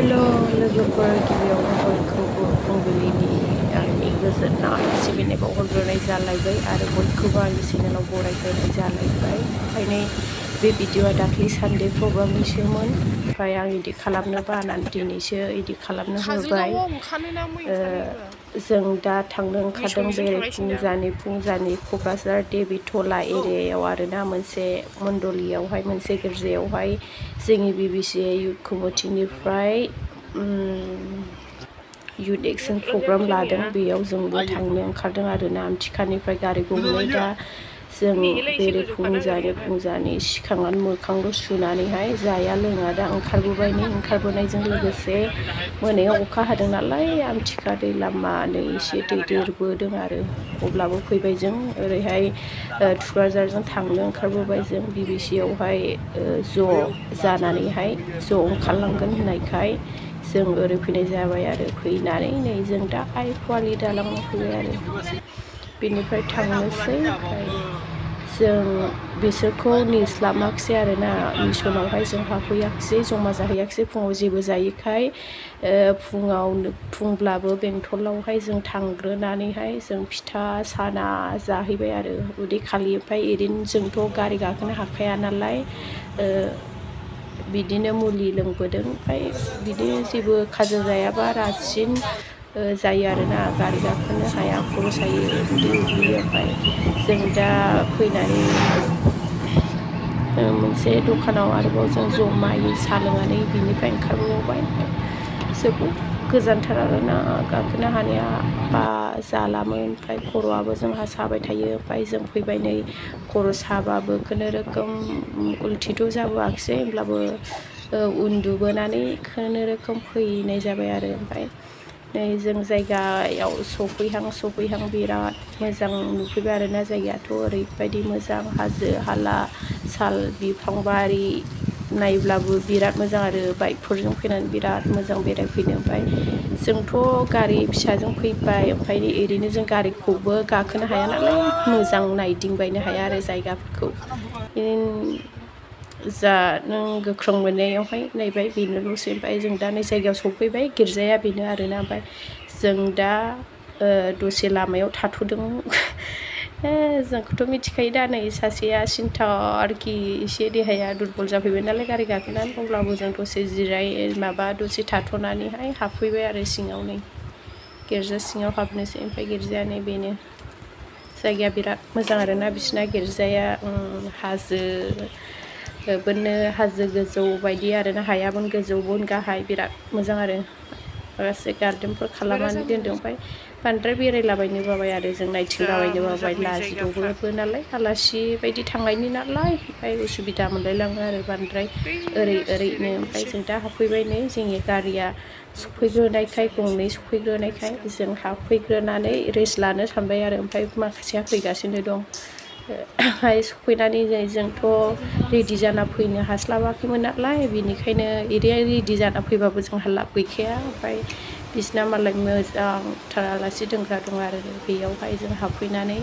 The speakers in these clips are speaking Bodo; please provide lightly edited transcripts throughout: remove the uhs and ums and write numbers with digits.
हेलो लोगोफोर गिबियावनो बयखौबो फुंबिलिनि आंनि गोजोननाय सिबिनाय बावहरग्रोनाय जालायबाय आरो बयखौबो आंनि चेनेलाव बरायग्रोनाय जालायबाय। ओंखायनो बे भिडिअआ दाख्लै सानडे प्रग्रामनिसोमोन, ओमफ्राय आं इदिट खालामनो बानानै दिनैसो इदिट खालामनो होबाय। जों दा थांनो ओंखारदों बेरे फुंजानि क'क्राझार देबिटला एरियायाव आरोना, मोनसे मण्डलियावहाय मोनसे गिर्जायावहाय जोंनि BBCA युथ कमिटिनिफ्राय युथ एक्सन प्रग्राम लादों, बेयाव जोंबो थांनो ओंखारदों आरोना। आमथिखानिफ्राय गारि गंनै दा जों बेरे फुंजानि सिखांनानै मोखांल' सुनानैहाय जाया लोङा दा ओंखारबोनायजों लोगोसे मोनायाव अखा हादों नालाय आमथिखा दै लामा नै एसे दै देरबोदों आरो, अब्लाबो फैबाय जों ओरैहाय थुक्राझारजों थांनो ओंखारबोबाय जों BBCआवहाय ज' जानानैहाय ज' ओंखारलांगोन होननायखाय जों ओरै फैनाय जाबाय आरो। फैनानै नै जों दा आइ फुवालि दालाङाव फैबाय आरो, बेनिफ्राय थांनोसै। ओमफ्राय जों बिसोरखौ नेस्लाबाखिसै आरोना, मिसनावहाय जों हाबहैयाखिसै, जमा जाहैयाखिसै फुङाव जेबो जायैखाय। फुंब्लाबो बेंटलावहाय जों थांग्रोनानैहाय जों फिथा साना जाहैबाय आरो उदै खालि। ओमफ्राय ओरैनो जोंथ' गारि गाखोनो हाखाया नालाय बिदिनो मुलि लोंबोदों, ओमफ्राय बिदिनो जेबो खाजा जायाबा रासिन जायो आरोना, गारि गाखोनो हाया, खर' सायो, उदै उग्लियो। ओमफ्राय जों दा फैनानै मोनसे दखानाव आरोबाव जों जमायै साहा लोंनानै बिनिफ्राय ओंखारबोबावबाय। ओमफ्राय जोबोद गोजानथार आरोना, गाखोनो हानाया बा जालामोन। ओमफ्राय खर'आबो जोंहा साबाय थायो। ओमफ्राय जों फैबाय नै खर' साबाबो खुनुरोखोम उल्थिथ' जाबोआखिसै, होमब्लाबो उन्दुबोनानै खुनुरोखोम फैनाय जाबाय आरो। ओमफ्राय नै जों जायगायाव सफैहां बिराद मोजां नुफैबाय आरोना। जायगायाथ' ओरैबायदि मोजां, हाजो हाला, साल बिफांबारि नायब्लाबो बिराद मोजां आरो, बाइकफोरजों फैनानै बिराद मोजां बेरायफैनो। ओमफ्राय जोंथ' गारि फिसाजों फैबाय, ओमफ्राय ओरैनो जों गारिखौबो गाखोनो हाया नालाय मोजां नायदिंबायनो हाया आरो जायगाफोरखौ। जा नों गोख्रों मोननायावहाय नायबाय बेनोल'सै। ओमफ्राय जों दा नै जायगायाव सफैबाय, गिर्जाया बेनो आरोना। ओमफ्राय जों दा दसे लामायाव थाथ'दों। जोंखौथ' मिथिखायो दा, नै सासेया सिन्था आरोखि एसे देहाया दुरबल जाफैबाय नालाय गारि गाखोनानै, अब्लाबो जों दसे दसे थाथ'नानैहाय हाबफैबाय आरो सिङाव। नै गिर्जा सिङाव हाबनोसै। ओमफ्राय गिर्जाया बेनो, जायगाया बिराद मोजां आरोना बिसिना गिर्जाया। हाजो गोजौ बायदि आरोना, हायाबो गोजौबो गाहाय, बिराद मोजां आरो। माखासे गार्देनफोर खालामनानै दोनदों। ओमफ्राय बांद्राय बेरायलाबायनो बाबाय आरो जों, नायथिंलाबायनो बाबाय, लाजिदबोबो नालाय, आलासि बायदि थांनायनि नालाय। ओमफ्राय उसुबिदा मोनलायलाङो आरो बांद्राय ओरैनो। ओमफ्राय जों दा हाबफैबाय, नै जोंनि गारिया गंनै सफैग्रोनायखाय जों हाबफैग्रोनानै रेस्ट लानो सानबाय आरो। ओमफ्राय माखासेया फैगासिनो दं। सफैनानै जोंथ' रेडि जाना फैनो हास्लाबाखैमोन नालाय, बेनिखायनो रेडि जाना फैबाबो जोंहा लाब गैखाया। ओमफ्राय बिसिना मालाय मोजांथार आलासि दोनग्रा दं आरो, बेयावहाय जों हाबफैनानै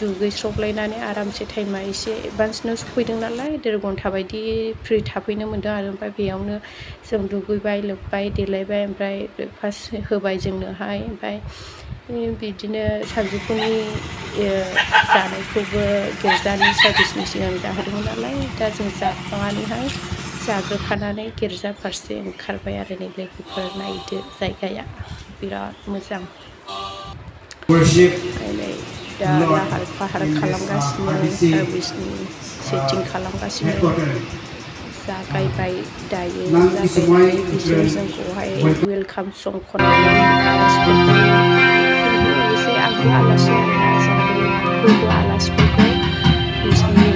दुगैस्रबलायनानै आरामसे, टाइमा एसे एडभान्सनो सफैदों नालाय 1.5 घन्टा बायदि फ्रि थाफैनो मोनदों आरो। ओमफ्राय बेयावनो जों दुगैबाय लोबबाय देलायबाय, ओमफ्राय ब्रेकफास्ट होबाय जोंनोहाय। ओमफ्राय बिदिनो सानजौफुनि जानायखौबो गिर्जानि सार्भिसनि सिगां जाहोदोंमोन नालाय, दा जों जाग्रोखानानै गिर्जा फारसे ओंखारबाय आरो। नै लोगोफोर नायदो, जायगाया बिराद मोजां। नै दा लाहार फाहार खालामगासिनो, सार्भिसनि सेटिं खालामगासिनो, जागायबाय दायो। जागायनानै बिसोर जोंखौहाय वेलकाम सं खननानै आलासिफोरखौ, जोंबो लोगोसे आंथ' आलासि आरोना, जोंबो बयबो आलासिफोरखौ बिसिनि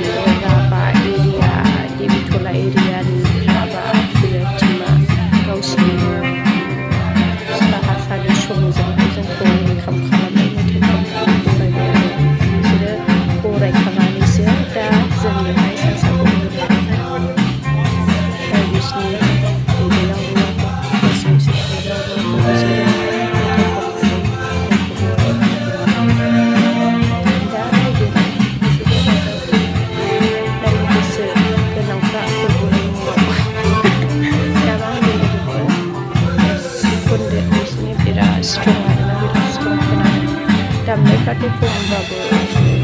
राभा एरिया, देबिटला एरियानि राभा टिमा गावसिनि भाषानि संजोंहाय जोंखौ वेलकाम खालामनाय, मेथाइ खननानै बरायबाय आरो। बिसोरो बरायखांनानैसो दा जोंनोहाय साहाखौ होनो थाखाय बिसिनि दैदेनलांनायावबो गासैबो थांजाबो बिसोरो मेथाइ खननानै जोंखौ बरायबाय। दा नायदो अखाफ्राथ' खमबाबो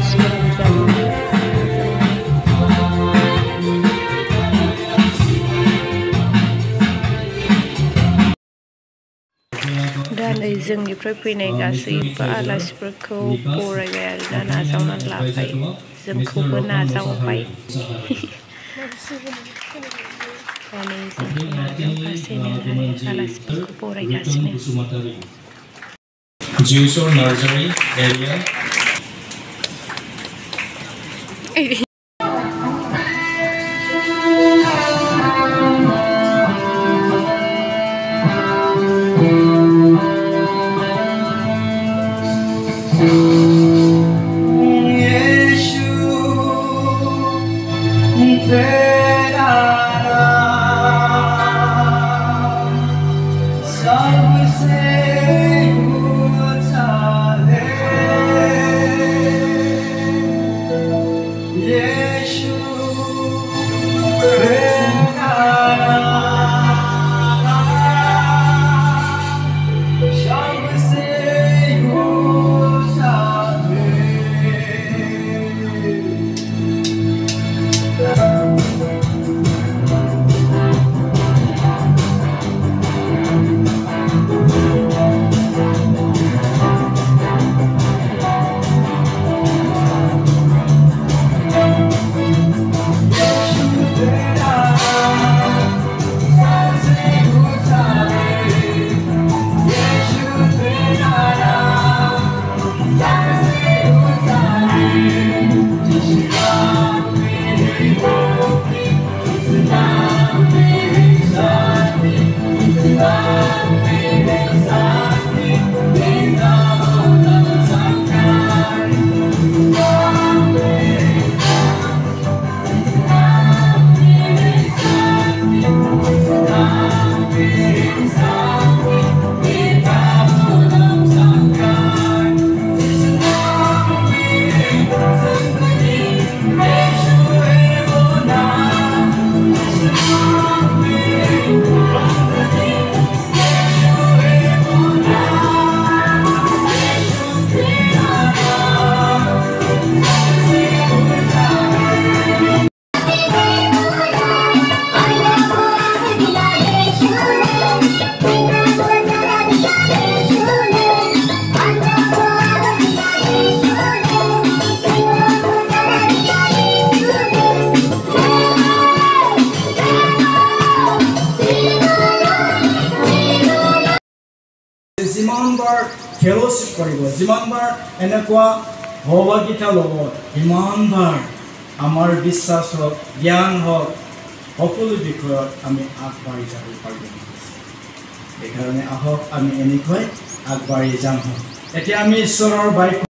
सिगां जायो दा नै जोंनिफ्राय फैनाय गासैबो आलासिफोरखौ बरायबाय आरोना नाजावनानै लाबाय जोंखौबो नाजावबाय दा नै जोंखौ नाजावगासिनो आलासिफोरखौ बरायगासिनो Juicer nursery area. जिमानबार फेलोशिप करिब जिमानबार एनेकुआ भगवद्गीता लब इमानबार आमार विश्वास हक ज्ञान हक सकलो विषयत आमी आगबाढ़ी যাব পাৰিম एकाৰণে আহক আমি এনেকৈ আগবাঢ়ি যাম এতিয়া আমি ঈশ্বৰৰ বাক্য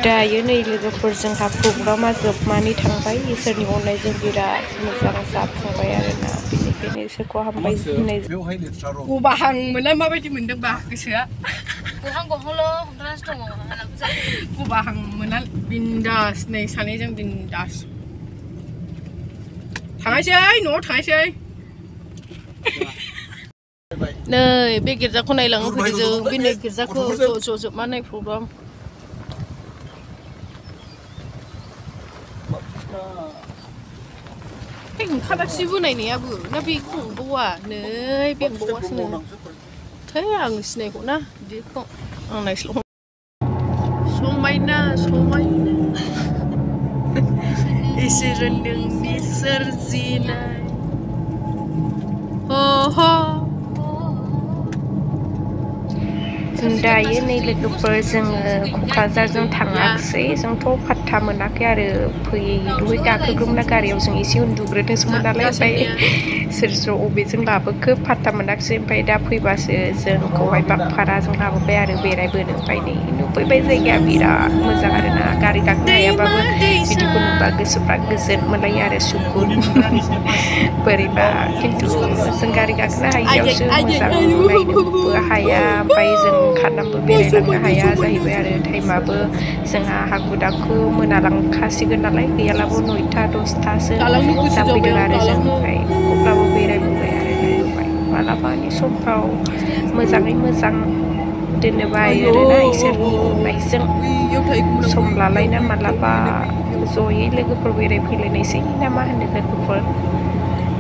दायो नै लोगोफोर जोंहा प्रग्रामा जोबनानै थांबाय इसोरनि अननायजों बिराद मोजां जाफुंबाय आरोना बेनिखायनो इसोरखौ हामबाय होननाय गबाहां मोनना माबायदि मोनदोंबा गोसोआ गहांल' हमथानासो दङ गबाहां मोना बिन्दास नै सानैजों बिन्दास थांनायसै न'आव थांनायसै Nei, bे गिर्जाखौ नायलाङो फैदो जों बे नै गिर्जाखौ ज' जोबमा नाय प्रग्राम ओंखाराखिसै बोनायनायाबो ना बेखौ नंबावा नै बेंबावासो थै आं सिनायगौ ना बिदिखौ आं नायस्ल' समायना समायना इसोर नोंनि सोरजिनाय दायो नै लोगोफोर जोङो क'क्राझारजों थाङाखिसै जोंथ' फात्ता मोनाखै आरो दहाय गाखोग्रोमोना गारियाव जों एसे उन्दुग्रोदोंसोमोन नालाय ओमफ्राय सोर अबेजों लाबोखो फात्ता मोनाखिसै ओमफ्राय दा फैबासो जोंखौहाय बागपाराजों लाबोबाय आरो बेरायबोनो ओमफ्राय नै नुफैबाय जायगाया बिराद मोजां आरोना गारि गाखोनो हायाबाबो बिदिखौ नुबा गोसोफ्रा गोजोन मोनलायो आरो सुकुन बोरैबा खिन्थु जों गारि गाखोनो हायियावसो मोजां नायनोबो हाया ओमफ्राय जों ओंखारनानैबो बेरायलांनो हाया जाहैबाय आरो टाइमाबो जोंहा हाखु दाखु मोनालांखासिगोन नालाय गैयालाबो 9टा 10टासो जाफैदों आरो जों ओमफ्राय अब्लाबो बेरायबोबाय आरो नायबोबाय मालाबानि समफ्राव मोजाङै मोजां दोनोबाय आरोना इसोरनि अननायजों सम लालायना मालाबा जयै लोगोफोर बेरायफैलायनोसै ना मा होनो लोगोफोर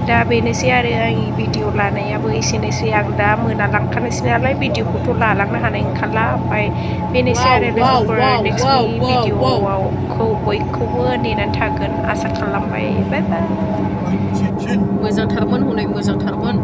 दा बेनोसै आरो आंनि भिडिअ लानायाबो एसेनोसै आं दा मोनालांखानोसै नालाय भिडिअखौथ' लालांनो हानाय नंखाला ओमफ्राय बेनोसै आरो लोगोफोर नेक्स्टनि भिडिअखौ बयखौबो नेनानै थागोन आसा खालामबाय बाय बाय मोजांथारमोन हनै मोजांथारमोन